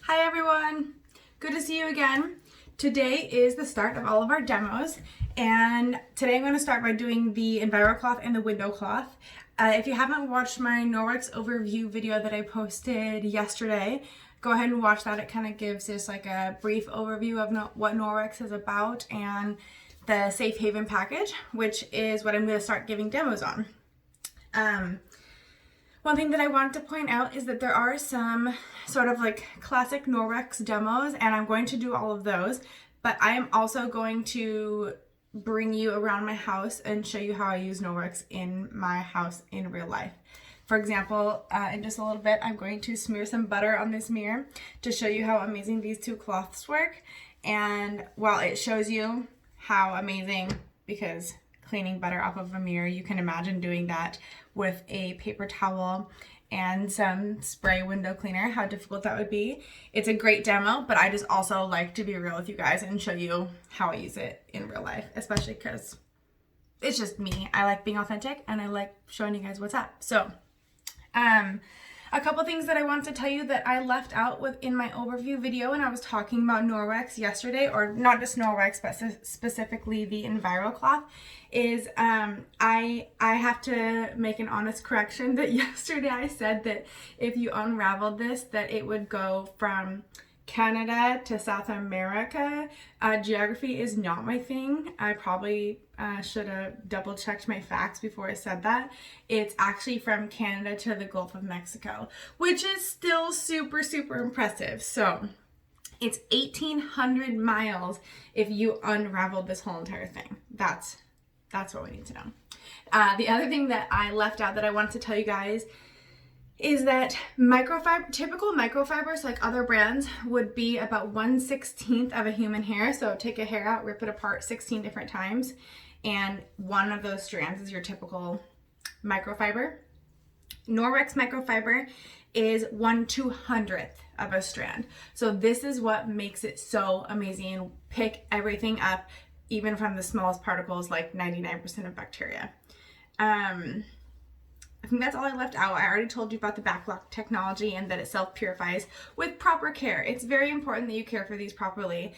Hi everyone, good to see you again. Today is the start of all of our demos, and today I'm going to start by doing the Enviro cloth and the window cloth. If you haven't watched my Norwex overview video that I posted yesterday, go ahead and watch that. It kind of gives us like a brief overview of what Norwex is about and the Safe Haven package, which is what I'm going to start giving demos on. One thing that I want to point out is that there are some sort of like classic Norwex demos, and I'm going to do all of those, but I am also going to bring you around my house and show you how I use Norwex in my house in real life. For example, in just a little bit, I'm going to smear some butter on this mirror to show you how amazing these two cloths work. And while it shows you how amazing, because cleaning butter off of a mirror, you can imagine doing that with a paper towel and some spray window cleaner, how difficult that would be. It's a great demo, but I just also like to be real with you guys and show you how I use it in real life, especially because it's just me. I like being authentic and I like showing you guys what's up. So, a couple things that I want to tell you that I left out within my overview video when I was talking about Norwex yesterday, or not just Norwex, but specifically the Enviro cloth, is I have to make an honest correction that yesterday I said that if you unraveled this, that it would go from Canada to South America. Geography is not my thing. I probably should have double checked my facts before I said that. It's actually from Canada to the Gulf of Mexico, which is still super, super impressive. So it's 1,800 miles if you unraveled this whole entire thing. That's what we need to know. The other thing that I left out that I wanted to tell you guys is that typical microfibers, like other brands, would be about 1/16 of a human hair. So take a hair out, rip it apart 16 different times, and one of those strands is your typical microfiber. Norwex microfiber is 1/200th of a strand. So this is what makes it so amazing and pick everything up, even from the smallest particles, like 99% of bacteria. I think that's all I left out. I already told you about the backlock technology and that it self-purifies with proper care. It's very important that you care for these properly,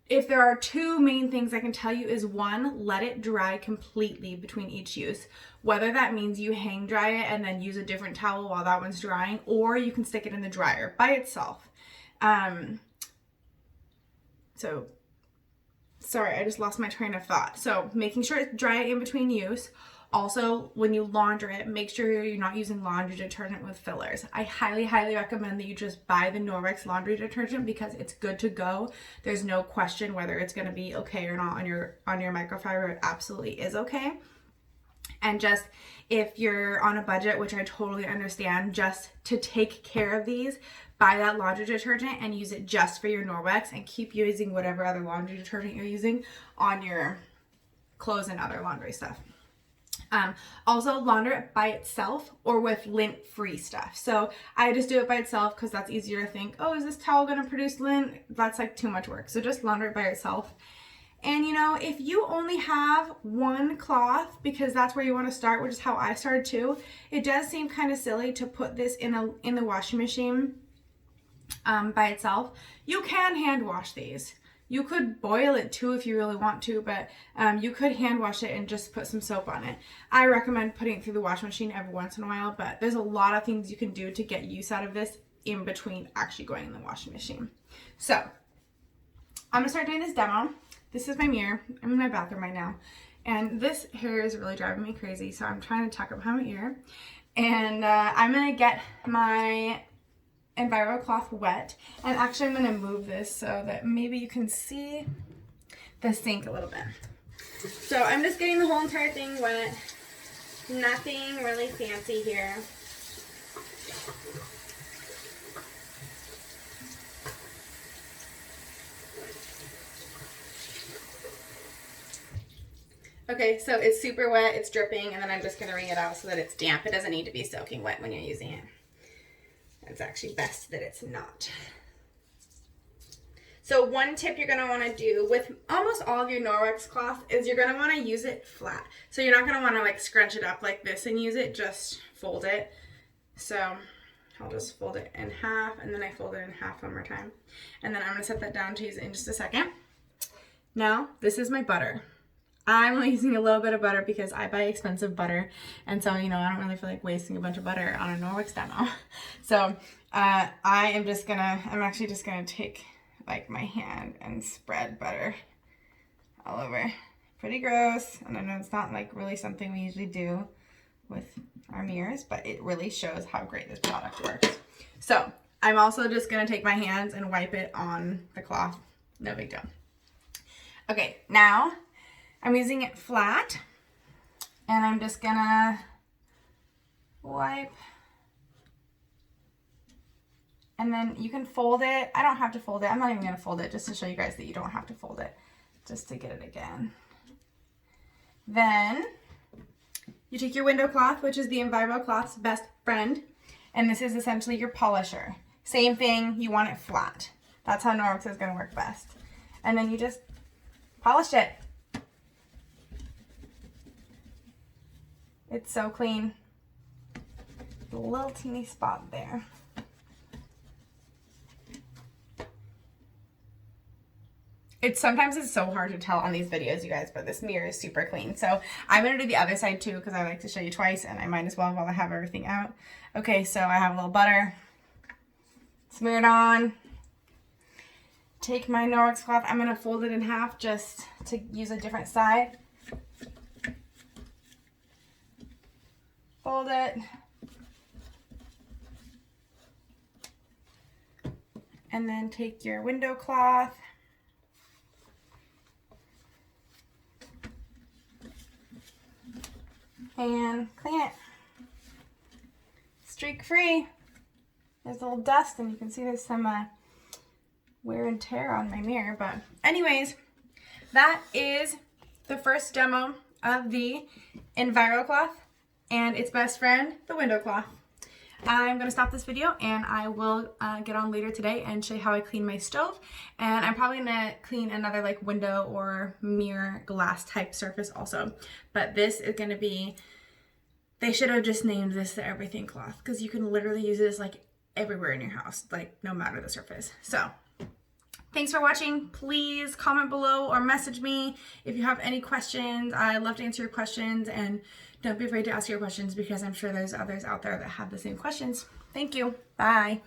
if there are two main things I can tell you is, one, let it dry completely between each use. Whether that means you hang dry it and then use a different towel while that one's drying, or you can stick it in the dryer by itself. Sorry, I just lost my train of thought. So making sure it's dry in between use. Also, when you launder it, make sure you're not using laundry detergent with fillers. I highly, highly recommend that you just buy the Norwex laundry detergent because it's good to go. There's no question whether it's going to be okay or not on your microfiber. It absolutely is okay. And just if you're on a budget, which I totally understand, just to take care of these, buy that laundry detergent and use it just for your Norwex, and keep using whatever other laundry detergent you're using on your clothes and other laundry stuff. Also, launder it by itself or with lint-free stuff. So I just do it by itself because that's easier to think, oh, is this towel going to produce lint? That's like too much work. So just launder it by itself. And you know, if you only have one cloth, because that's where you want to start, which is how I started too, it does seem kind of silly to put this in the washing machine by itself. You can hand wash these. You could boil it too if you really want to, but you could hand wash it and just put some soap on it. I recommend putting it through the washing machine every once in a while, but there's a lot of things you can do to get use out of this in between actually going in the washing machine. So I'm gonna start doing this demo. This is my mirror. I'm in my bathroom right now, and this hair is really driving me crazy, so I'm trying to tuck up behind my ear. And I'm gonna get my Enviro cloth wet, and actually I'm going to move this so that maybe you can see the sink a little bit. So I'm just getting the whole entire thing wet. Nothing really fancy here. Okay, so it's super wet, it's dripping, and then I'm just going to wring it out so that it's damp. It doesn't need to be soaking wet when you're using it. It's actually best that it's not. So one tip you're going to want to do with almost all of your Norwex cloth is you're going to want to use it flat. So you're not going to want to like scrunch it up like this and use it, just fold it. So I'll just fold it in half, and then I fold it in half one more time. And then I'm gonna set that down to use it in just a second. Now, this is my butter. I'm only using a little bit of butter because I buy expensive butter. And so, you know, I don't really feel like wasting a bunch of butter on a Norwex demo. So I'm actually just gonna take like my hand and spread butter all over. Pretty gross. And I know it's not like really something we usually do with our mirrors, but it really shows how great this product works. So I'm also just gonna take my hands and wipe it on the cloth. No big deal. Okay, now I'm using it flat, and I'm just gonna wipe, and then you can fold it. I don't have to fold it. I'm not even gonna fold it, just to show you guys that you don't have to fold it, just to get it again. Then you take your window cloth, which is the Enviro Cloth's best friend, and this is essentially your polisher. Same thing, you want it flat. That's how Norwex is gonna work best. And then you just polish it. It's so clean. A little teeny spot there. Sometimes it's so hard to tell on these videos, you guys, but this mirror is super clean. So I'm gonna do the other side too, because I like to show you twice, and I might as well while I have everything out. Okay, so I have a little butter. Smear it on. Take my Norwex cloth. I'm gonna fold it in half just to use a different side. Fold it. And then take your window cloth. And clean it. Streak free. There's a little dust, and you can see there's some wear and tear on my mirror, but anyways, that is the first demo of the Enviro Cloth and its best friend, the window cloth. I'm gonna stop this video, and I will get on later today and show you how I clean my stove. And I'm probably gonna clean another like window or mirror glass type surface also. But this is gonna be, they should have just named this the everything cloth, because you can literally use this like everywhere in your house, like no matter the surface. So thanks for watching. Please comment below or message me if you have any questions. I love to answer your questions, and don't be afraid to ask your questions, because I'm sure there's others out there that have the same questions. Thank you. Bye.